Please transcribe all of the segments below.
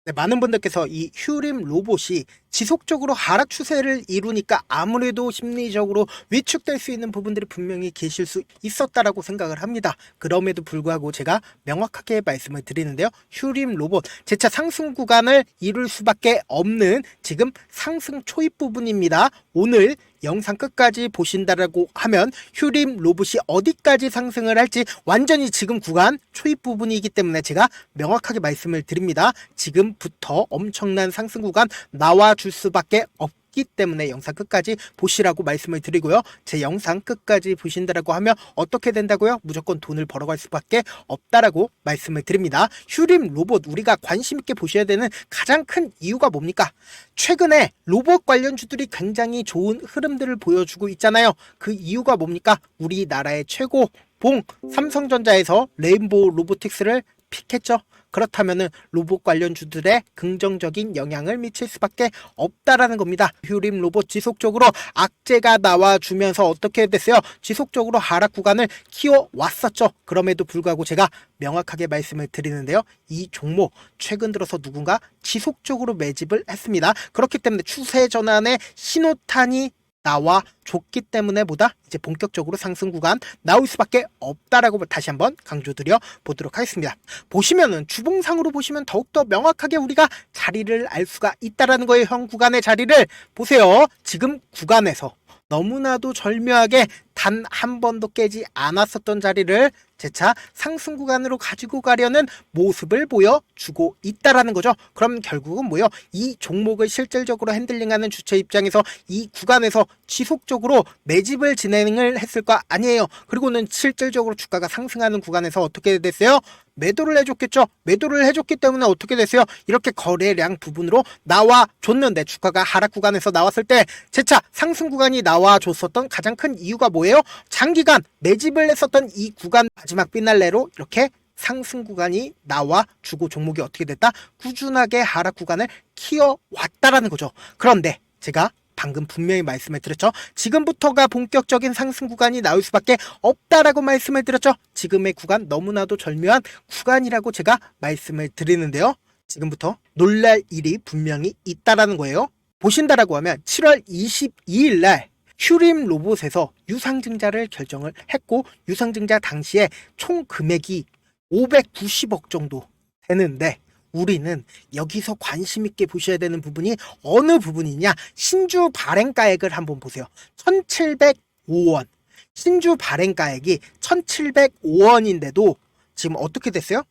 네, 많은 분들께서 이 휴림 로봇이 지속적으로 하락 추세를 이루니까 아무래도 심리적으로 위축될 수 있는 부분들이 분명히 계실 수 있었다라고 생각을 합니다. 그럼에도 불구하고 제가 명확하게 말씀을 드리는데요. 휴림 로봇 재차 상승 구간을 이룰 수밖에 없는 지금 상승 초입 부분입니다. 오늘 영상 끝까지 보신다라고 하면 휴림 로봇이 어디까지 상승을 할지 완전히 지금 구간 초입 부분이기 때문에 제가 명확하게 말씀을 드립니다. 지금부터 엄청난 상승 구간 나와줄 수밖에 없기 때문에 영상 끝까지 보시라고 말씀을 드리고요. 제 영상 끝까지 보신다라고 하면 어떻게 된다고요? 무조건 돈을 벌어갈 수밖에 없다라고 말씀을 드립니다. 휴림 로봇 우리가 관심 있게 보셔야 되는 가장 큰 이유가 뭡니까? 최근에 로봇 관련주들이 굉장히 좋은 흐름들을 보여주고 있잖아요. 그 이유가 뭡니까? 우리나라의 최고 봉 삼성전자에서 레인보우 로보틱스를 픽했죠. 그렇다면은 로봇 관련주들의 긍정적인 영향을 미칠 수밖에 없다라는 겁니다. 휴림 로봇 지속적으로 악재가 나와주면서 어떻게 됐어요? 지속적으로 하락 구간을 키워왔었죠. 그럼에도 불구하고 제가 명확하게 말씀을 드리는데요. 이 종목 최근 들어서 누군가 지속적으로 매집을 했습니다. 그렇기 때문에 추세 전환의 신호탄이 나와 줬기 때문에 보다 이제 본격적으로 상승 구간 나올 수밖에 없다라고 다시 한번 강조드려 보도록 하겠습니다. 보시면은 주봉상으로 보시면 더욱더 명확하게 우리가 자리를 알 수가 있다라는 거예요. 현 구간의 자리를 보세요. 지금 구간에서 너무나도 절묘하게 단 한 번도 깨지 않았었던 자리를 재차 상승 구간으로 가지고 가려는 모습을 보여주고 있다라는 거죠. 그럼 결국은 뭐요? 이 종목을 실질적으로 핸들링하는 주체 입장에서 이 구간에서 지속적으로 매집을 진행을 했을 거 아니에요. 그리고는 실질적으로 주가가 상승하는 구간에서 어떻게 됐어요? 매도를 해줬겠죠. 매도를 해줬기 때문에 어떻게 됐어요? 이렇게 거래량 부분으로 나와줬는데 주가가 하락 구간에서 나왔을 때 재차 상승 구간이 나와줬었던 가장 큰 이유가 뭐예요? 장기간 매집을 했었던 이 구간 마지막 피날레로 이렇게 상승 구간이 나와주고 종목이 어떻게 됐다? 꾸준하게 하락 구간을 키워왔다라는 거죠. 그런데 제가 방금 분명히 말씀을 드렸죠. 지금부터가 본격적인 상승 구간이 나올 수밖에 없다라고 말씀을 드렸죠. 지금의 구간 너무나도 절묘한 구간이라고 제가 말씀을 드리는데요. 지금부터 놀랄 일이 분명히 있다라는 거예요. 보신다라고 하면 7월 22일 날 휴림 로봇에서 유상증자를 결정을 했고 유상증자 당시에 총 금액이 590억 정도 되는데 우리는 여기서 관심 있게 보셔야 되는 부분이 어느 부분이냐? 신주 발행가액을 한번 보세요. 1,705원. 신주 발행가액이 1,705원인데도 지금 어떻게 됐어요?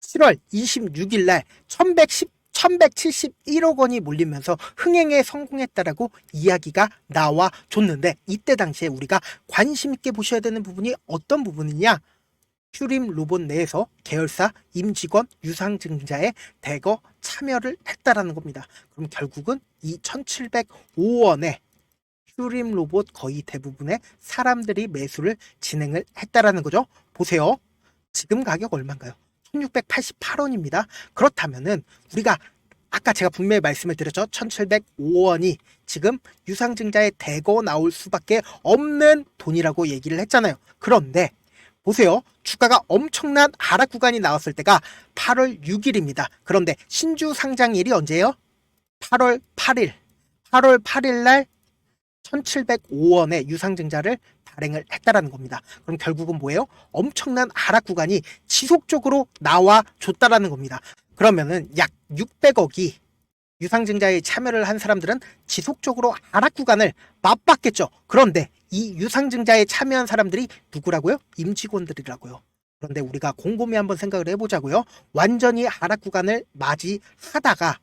7월 26일 날 1171억 원이 몰리면서 흥행에 성공했다라고 이야기가 나와줬는데 이때 당시에 우리가 관심 있게 보셔야 되는 부분이 어떤 부분이냐? 휴림 로봇 내에서 계열사 임직원 유상증자에 대거 참여를 했다라는 겁니다. 그럼 결국은 이 1,705원에 휴림 로봇 거의 대부분의 사람들이 매수를 진행을 했다라는 거죠. 보세요. 지금 가격 얼마인가요? 1,688원입니다. 그렇다면은 우리가 아까 제가 분명히 말씀을 드렸죠. 1,705원이 지금 유상증자에 대거 나올 수밖에 없는 돈이라고 얘기를 했잖아요. 그런데 보세요. 주가가 엄청난 하락 구간이 나왔을 때가 8월 6일입니다. 그런데 신주 상장일이 언제예요? 8월 8일. 8월 8일 날 1,705원의 유상증자를 발행을 했다라는 겁니다. 그럼 결국은 뭐예요? 엄청난 하락 구간이 지속적으로 나와줬다라는 겁니다. 그러면은 약 600억이 유상증자에 참여를 한 사람들은 지속적으로 하락 구간을 맛봤겠죠. 그런데 이 유상증자에 참여한 사람들이 누구라고요? 임직원들이라고요. 그런데 우리가 곰곰이 한번 생각을 해보자고요. 완전히 하락 구간을 맞이하다가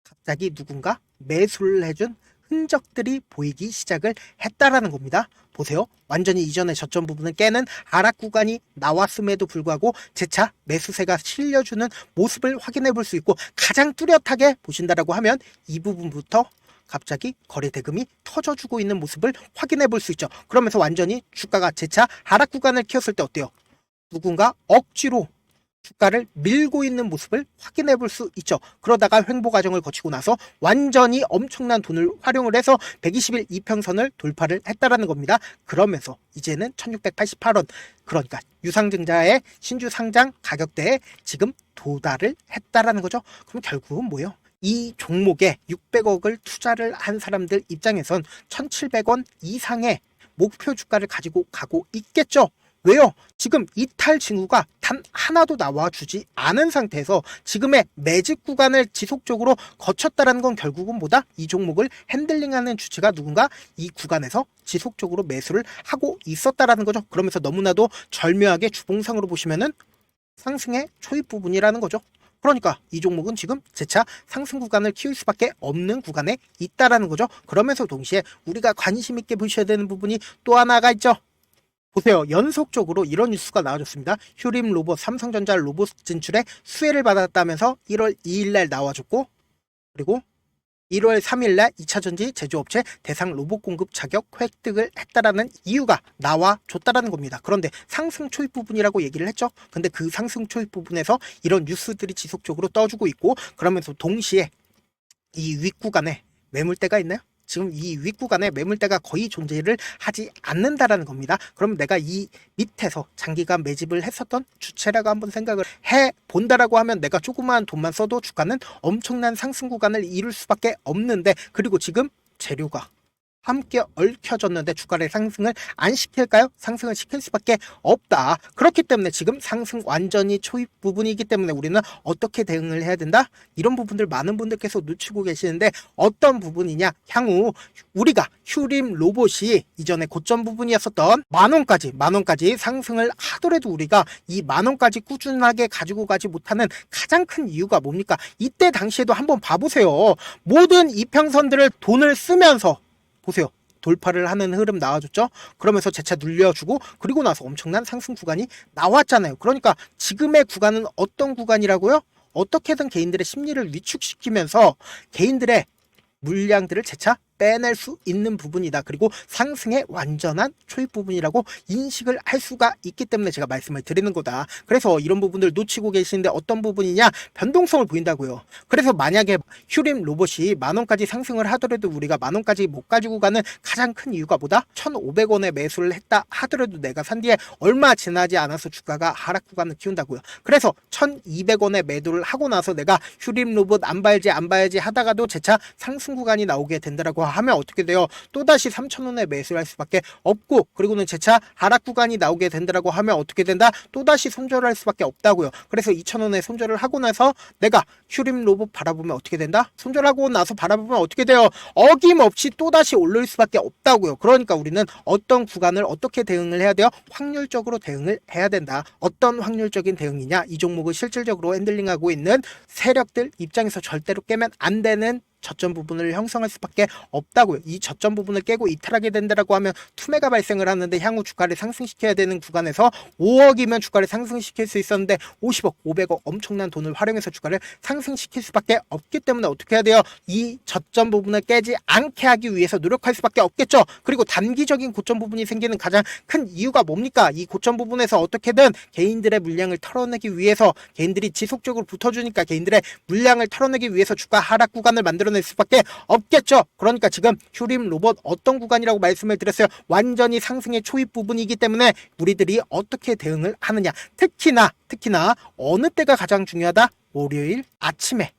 갑자기 누군가 매수를 해준 흔적들이 보이기 시작을 했다라는 겁니다. 보세요. 완전히 이전의 저점 부분을 깨는 하락 구간이 나왔음에도 불구하고 재차 매수세가 실려주는 모습을 확인해 볼 수 있고 가장 뚜렷하게 보신다라고 하면 이 부분부터 갑자기 거래 대금이 터져주고 있는 모습을 확인해 볼 수 있죠. 그러면서 완전히 주가가 재차 하락 구간을 키웠을 때 어때요? 누군가 억지로 주가를 밀고 있는 모습을 확인해 볼 수 있죠. 그러다가 횡보 과정을 거치고 나서 완전히 엄청난 돈을 활용을 해서 120일 이평선을 돌파를 했다라는 겁니다. 그러면서 이제는 1688원, 그러니까 유상증자의 신주 상장 가격대에 지금 도달을 했다라는 거죠. 그럼 결국은 뭐예요? 이 종목에 600억을 투자를 한 사람들 입장에선 1700원 이상의 목표 주가를 가지고 가고 있겠죠. 왜요? 지금 이탈 징후가 단 하나도 나와주지 않은 상태에서 지금의 매집 구간을 지속적으로 거쳤다는 건 결국은 뭐다? 이 종목을 핸들링하는 주체가 누군가 이 구간에서 지속적으로 매수를 하고 있었다라는 거죠. 그러면서 너무나도 절묘하게 주봉상으로 보시면은 상승의 초입 부분이라는 거죠. 그러니까 이 종목은 지금 재차 상승 구간을 키울 수밖에 없는 구간에 있다라는 거죠. 그러면서 동시에 우리가 관심 있게 보셔야 되는 부분이 또 하나가 있죠. 보세요. 연속적으로 이런 뉴스가 나와줬습니다. 휴림 로봇, 삼성전자 로봇 진출에 수혜를 받았다면서 1월 2일날 나와줬고, 그리고 1월 3일날 2차전지 제조업체 대상 로봇 공급 자격 획득을 했다라는 이유가 나와줬다라는 겁니다. 그런데 상승 초입 부분이라고 얘기를 했죠. 근데 그 상승 초입 부분에서 이런 뉴스들이 지속적으로 떠주고 있고, 그러면서 동시에 이 윗구간에 매물대가 있나요? 지금 이 윗구간에 매물대가 거의 존재를 하지 않는다라는 겁니다. 그럼 내가 이 밑에서 장기간 매집을 했었던 주체라고 한번 생각을 해 본다라고 하면 내가 조그마한 돈만 써도 주가는 엄청난 상승 구간을 이룰 수밖에 없는데, 그리고 지금 재료가 함께 얽혀졌는데 주가를 상승을 안 시킬까요? 상승을 시킬 수밖에 없다. 그렇기 때문에 지금 상승 완전히 초입 부분이기 때문에 우리는 어떻게 대응을 해야 된다? 이런 부분들 많은 분들께서 놓치고 계시는데, 어떤 부분이냐? 향후 우리가 휴림 로봇이 이전에 고점 부분이었었던 만원까지 상승을 하더라도 우리가 이 만원까지 꾸준하게 가지고 가지 못하는 가장 큰 이유가 뭡니까? 이때 당시에도 한번 봐보세요. 모든 이평선들을 돈을 쓰면서 보세요. 돌파를 하는 흐름 나와줬죠. 그러면서 재차 눌려주고, 그리고 나서 엄청난 상승 구간이 나왔잖아요. 그러니까 지금의 구간은 어떤 구간이라고요? 어떻게든 개인들의 심리를 위축시키면서 개인들의 물량들을 재차 빼낼 수 있는 부분이다. 그리고 상승의 완전한 초입 부분이라고 인식을 할 수가 있기 때문에 제가 말씀을 드리는 거다. 그래서 이런 부분들 놓치고 계시는데 어떤 부분이냐? 변동성을 보인다고요. 그래서 만약에 휴림 로봇이 만원까지 상승을 하더라도 우리가 만원까지 못 가지고 가는 가장 큰 이유가 뭐다? 1,500원에 매수를 했다 하더라도 내가 산 뒤에 얼마 지나지 않아서 주가가 하락 구간을 키운다고요. 그래서 1,200원에 매도를 하고 나서 내가 휴림 로봇 안 봐야지 하다가도 재차 상승 구간이 나오게 된다라고 하면 어떻게 돼요? 또다시 3,000원에 매수를 할 수밖에 없고, 그리고는 재차 하락 구간이 나오게 된다라고 하면 어떻게 된다? 또다시 손절을 할 수밖에 없다고요. 그래서 2,000원에 손절을 하고 나서 내가 휴림 로봇 바라보면 어떻게 된다? 손절하고 나서 바라보면 어떻게 돼요? 어김없이 또다시 올릴 수밖에 없다고요. 그러니까 우리는 어떤 구간을 어떻게 대응을 해야 돼요? 확률적으로 대응을 해야 된다. 어떤 확률적인 대응이냐? 이 종목을 실질적으로 핸들링하고 있는 세력들 입장에서 절대로 깨면 안 되는 저점 부분을 형성할 수밖에 없다고요. 이 저점 부분을 깨고 이탈하게 된다라고 하면 투매가 발생을 하는데, 향후 주가를 상승시켜야 되는 구간에서 5억이면 주가를 상승시킬 수 있었는데 50억, 500억 엄청난 돈을 활용해서 주가를 상승시킬 수밖에 없기 때문에 어떻게 해야 돼요? 이 저점 부분을 깨지 않게 하기 위해서 노력할 수밖에 없겠죠. 그리고 단기적인 고점 부분이 생기는 가장 큰 이유가 뭡니까? 이 고점 부분에서 어떻게든 개인들의 물량을 털어내기 위해서, 개인들이 지속적으로 붙어주니까 개인들의 물량을 털어내기 위해서 주가 하락 구간을 만들어낼 수밖에 없겠죠. 그러니까 지금 휴림 로봇 어떤 구간이라고 말씀을 드렸어요. 완전히 상승의 초입 부분이기 때문에 우리들이 어떻게 대응을 하느냐. 특히나 어느 때가 가장 중요하다? 월요일 아침에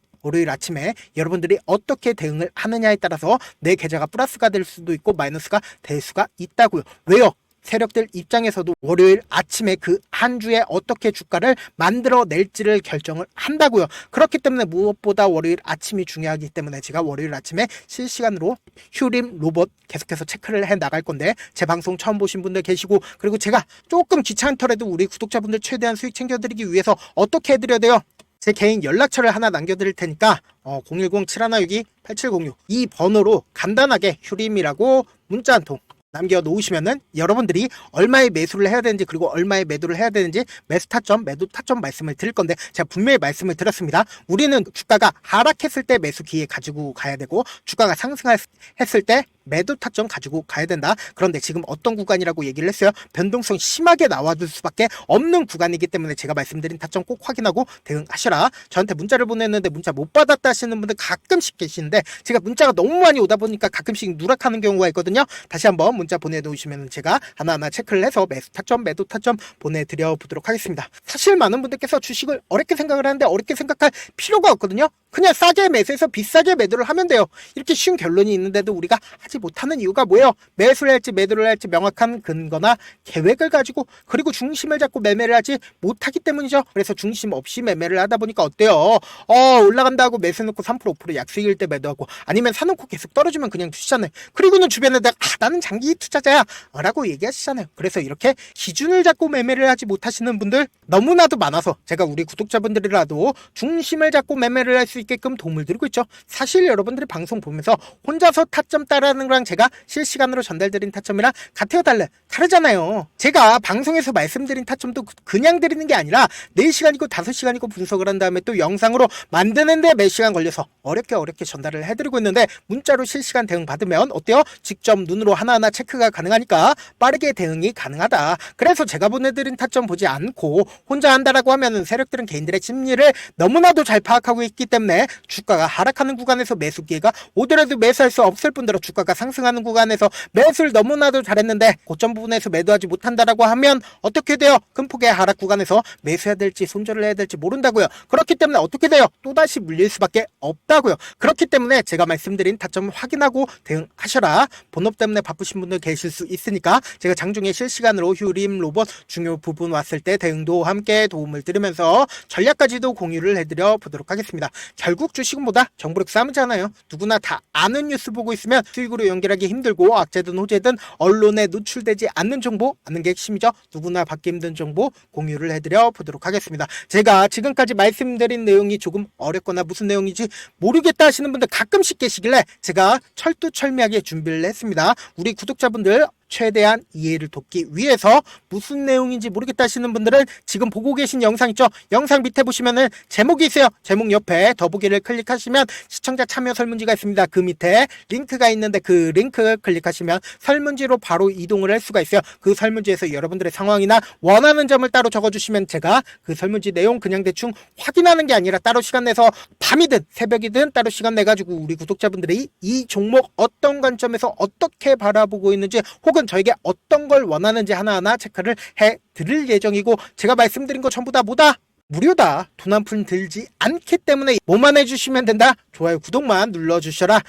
여러분들이 어떻게 대응을 하느냐에 따라서 내 계좌가 플러스가 될 수도 있고 마이너스가 될 수가 있다고요. 왜요? 세력들 입장에서도 월요일 아침에 그 한 주에 어떻게 주가를 만들어낼지를 결정을 한다고요. 그렇기 때문에 무엇보다 월요일 아침이 중요하기 때문에 제가 월요일 아침에 실시간으로 휴림 로봇 계속해서 체크를 해 나갈 건데, 제 방송 처음 보신 분들 계시고, 그리고 제가 조금 귀찮더라도 우리 구독자분들 최대한 수익 챙겨드리기 위해서 어떻게 해드려야 돼요? 제 개인 연락처를 하나 남겨드릴 테니까 010-7162-8706 이 번호로 간단하게 휴림이라고 문자 한 통 남겨놓으시면은 여러분들이 얼마의 매수를 해야 되는지, 그리고 얼마의 매도를 해야 되는지 매수 타점, 매도 타점 말씀을 드릴 건데, 제가 분명히 말씀을 드렸습니다. 우리는 주가가 하락했을 때 매수 기회 가지고 가야 되고, 주가가 상승했을 때 매도 타점 가지고 가야 된다. 그런데 지금 어떤 구간이라고 얘기를 했어요? 변동성 심하게 나와줄 수밖에 없는 구간이기 때문에 제가 말씀드린 타점 꼭 확인하고 대응하셔라. 저한테 문자를 보냈는데 문자 못 받았다 하시는 분들 가끔씩 계시는데 제가 문자가 너무 많이 오다 보니까 가끔씩 누락하는 경우가 있거든요. 다시 한번 문자 보내놓으시면 제가 하나하나 체크를 해서 매수 타점, 매도 타점 보내드려 보도록 하겠습니다. 사실 많은 분들께서 주식을 어렵게 생각을 하는데 어렵게 생각할 필요가 없거든요. 그냥 싸게 매수해서 비싸게 매도를 하면 돼요. 이렇게 쉬운 결론이 있는데도 우리가 하지 못하는 이유가 뭐예요? 매수를 할지 매도를 할지 명확한 근거나 계획을 가지고 그리고 중심을 잡고 매매를 하지 못하기 때문이죠. 그래서 중심 없이 매매를 하다 보니까 어때요? 올라간다고 매수해놓고 3% 5% 약수익일 때 매도하고 아니면 사놓고 계속 떨어지면 그냥 두시잖아요. 그리고는 주변에다가 나는 장기 투자자야 라고 얘기하시잖아요. 그래서 이렇게 기준을 잡고 매매를 하지 못하시는 분들 너무나도 많아서 제가 우리 구독자분들이라도 중심을 잡고 매매를 할 수 있게끔 도움을 드리고 있죠. 사실 여러분들이 방송 보면서 혼자서 타점 따라하는 거랑 제가 실시간으로 전달드린 타점이랑 같아요, 달라요? 다르잖아요. 제가 방송에서 말씀드린 타점도 그냥 드리는 게 아니라 4시간이고 5시간이고 분석을 한 다음에 또 영상으로 만드는데 몇 시간 걸려서 어렵게 전달을 해드리고 있는데 문자로 실시간 대응 받으면 어때요? 직접 눈으로 하나하나 체크가 가능하니까 빠르게 대응이 가능하다. 그래서 제가 보내드린 타점 보지 않고 혼자 한다라고 하면은 세력들은 개인들의 심리를 너무나도 잘 파악하고 있기 때문에 주가가 하락하는 구간에서 매수 기회가 오더라도 매수할 수 없을 뿐더러 주가가 상승하는 구간에서 매수를 너무나도 잘했는데 고점 부분에서 매도하지 못한다라고 하면 어떻게 돼요? 큰 폭의 하락 구간에서 매수해야 될지 손절을 해야 될지 모른다고요. 그렇기 때문에 어떻게 돼요? 또다시 물릴 수밖에 없다고요. 그렇기 때문에 제가 말씀드린 타점을 확인하고 대응하셔라. 본업 때문에 바쁘신 분들 계실 수 있으니까 제가 장중에 실시간으로 휴림 로봇 중요 부분 왔을 때 대응도 함께 도움을 드리면서 전략까지도 공유를 해드려 보도록 하겠습니다. 결국 주식은 뭐다? 정보력 싸움이잖아요. 누구나 다 아는 뉴스 보고 있으면 수익으로 연결하기 힘들고 악재든 호재든 언론에 노출되지 않는 정보 아는 게 핵심이죠. 누구나 받기 힘든 정보 공유를 해드려 보도록 하겠습니다. 제가 지금까지 말씀드린 내용이 조금 어렵거나 무슨 내용인지 모르겠다 하시는 분들 가끔씩 계시길래 제가 철두철미하게 준비를 했습니다. 우리 구독자분들 최대한 이해를 돕기 위해서 무슨 내용인지 모르겠다 하시는 분들은 지금 보고 계신 영상 있죠? 영상 밑에 보시면은 제목이 있어요. 제목 옆에 더보기를 클릭하시면 시청자 참여 설문지가 있습니다. 그 밑에 링크가 있는데 그 링크 클릭하시면 설문지로 바로 이동을 할 수가 있어요. 그 설문지에서 여러분들의 상황이나 원하는 점을 따로 적어주시면 제가 그 설문지 내용 그냥 대충 확인하는 게 아니라 따로 시간 내서 밤이든 새벽이든 따로 시간 내가지고 우리 구독자분들이 이 종목 어떤 관점에서 어떻게 바라보고 있는지 혹은 저에게 어떤 걸 원하는지 하나하나 체크를 해 드릴 예정이고 제가 말씀드린 거 전부 다 뭐다? 무료다. 돈 한 푼 들지 않기 때문에 뭐만 해주시면 된다. 좋아요, 구독만 눌러주셔라.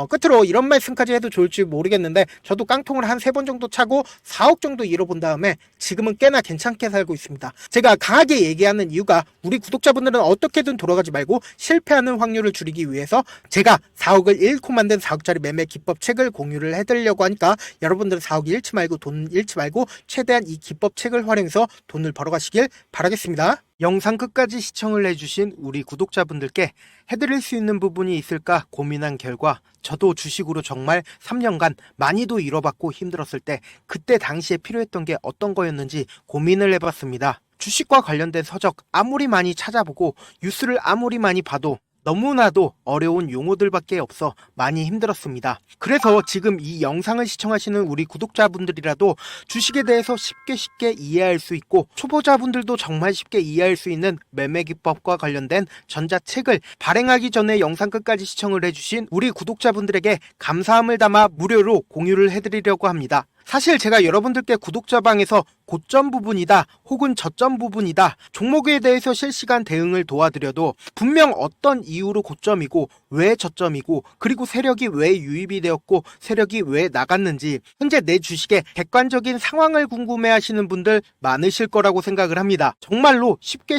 끝으로 이런 말씀까지 해도 좋을지 모르겠는데 저도 깡통을 한 3번 정도 차고 4억 정도 잃어본 다음에 지금은 꽤나 괜찮게 살고 있습니다. 제가 강하게 얘기하는 이유가 우리 구독자분들은 어떻게든 돌아가지 말고 실패하는 확률을 줄이기 위해서 제가 4억을 잃고 만든 4억짜리 매매 기법 책을 공유를 해드리려고 하니까 여러분들은 4억 잃지 말고 돈 잃지 말고 최대한 이 기법 책을 활용해서 돈을 벌어가시길 바라겠습니다. 영상 끝까지 시청을 해주신 우리 구독자분들께 해드릴 수 있는 부분이 있을까 고민한 결과 저도 주식으로 정말 3년간 많이도 잃어봤고 힘들었을 때 그때 당시에 필요했던 게 어떤 거였는지 고민을 해봤습니다. 주식과 관련된 서적 아무리 많이 찾아보고 뉴스를 아무리 많이 봐도 너무나도 어려운 용어들밖에 없어 많이 힘들었습니다. 그래서 지금 이 영상을 시청하시는 우리 구독자분들이라도 주식에 대해서 쉽게 이해할 수 있고 초보자분들도 정말 쉽게 이해할 수 있는 매매 기법과 관련된 전자책을 발행하기 전에 영상 끝까지 시청을 해주신 우리 구독자분들에게 감사함을 담아 무료로 공유를 해드리려고 합니다. 사실 제가 여러분들께 구독자방에서 고점 부분이다 혹은 저점 부분이다 종목에 대해서 실시간 대응을 도와드려도 분명 어떤 이유로 고점이고 왜 저점이고 그리고 세력이 왜 유입이 되었고 세력이 왜 나갔는지 현재 내 주식의 객관적인 상황을 궁금해 하시는 분들 많으실 거라고 생각을 합니다. 정말로 쉽게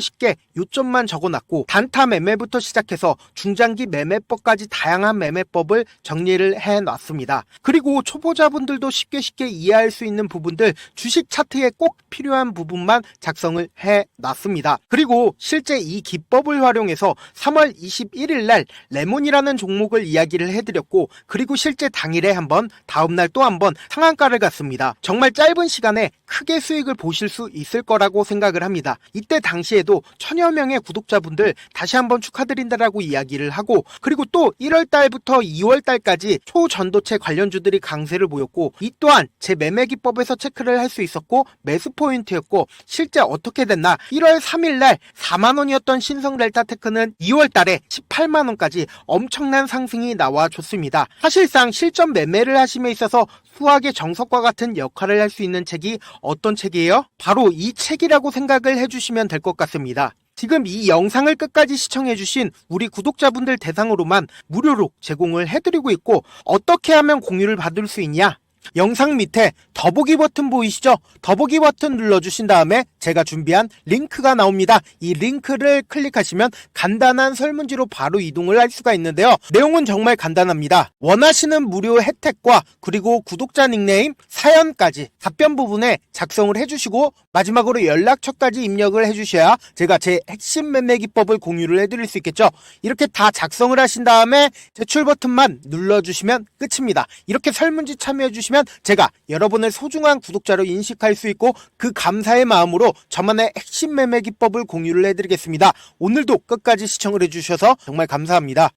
요점만 적어놨고 단타 매매부터 시작해서 중장기 매매법까지 다양한 매매법을 정리를 해놨습니다. 그리고 초보자분들도 쉽게 이해할 수 있는 부분들, 주식 차트에 꼭 필요한 부분만 작성을 해놨습니다. 그리고 실제 이 기법을 활용해서 3월 21일 날 레몬이라는 종목을 이야기를 해드렸고, 그리고 실제 당일에 한번, 다음날 또 한번 상한가를 갔습니다. 정말 짧은 시간에 크게 수익을 보실 수 있을 거라고 생각을 합니다. 이때 당시에도 1000여 명의 구독자분들 다시 한번 축하드린다라고 이야기를 하고, 그리고 또 1월 달부터 2월 달까지 초전도체 관련주들이 강세를 보였고, 이 또한 제 매매 기법에서 체크를 할 수 있었고 매수 포인트였고, 실제 어떻게 됐나, 1월 3일 날 4만원이었던 신성 델타테크는 2월 달에 18만원까지 엄청난 상승이 나와줬습니다. 사실상 실전 매매를 하심에 있어서 수학의 정석과 같은 역할을 할 수 있는 책이 어떤 책이에요? 바로 이 책이라고 생각을 해주시면 될 것 같습니다. 지금 이 영상을 끝까지 시청해주신 우리 구독자분들 대상으로만 무료로 제공을 해드리고 있고, 어떻게 하면 공유를 받을 수 있냐? 영상 밑에 더보기 버튼 보이시죠? 더보기 버튼 눌러주신 다음에 제가 준비한 링크가 나옵니다. 이 링크를 클릭하시면 간단한 설문지로 바로 이동을 할 수가 있는데요. 내용은 정말 간단합니다. 원하시는 무료 혜택과 그리고 구독자 닉네임, 사연까지 답변 부분에 작성을 해주시고, 마지막으로 연락처까지 입력을 해주셔야 제가 제 핵심 매매 기법을 공유를 해드릴 수 있겠죠. 이렇게 다 작성을 하신 다음에 제출 버튼만 눌러주시면 끝입니다. 이렇게 설문지 참여해주시면 제가 여러분을 소중한 구독자로 인식할 수 있고, 그 감사의 마음으로 저만의 핵심 매매 기법을 공유를 해드리겠습니다. 오늘도 끝까지 시청을 해주셔서 정말 감사합니다.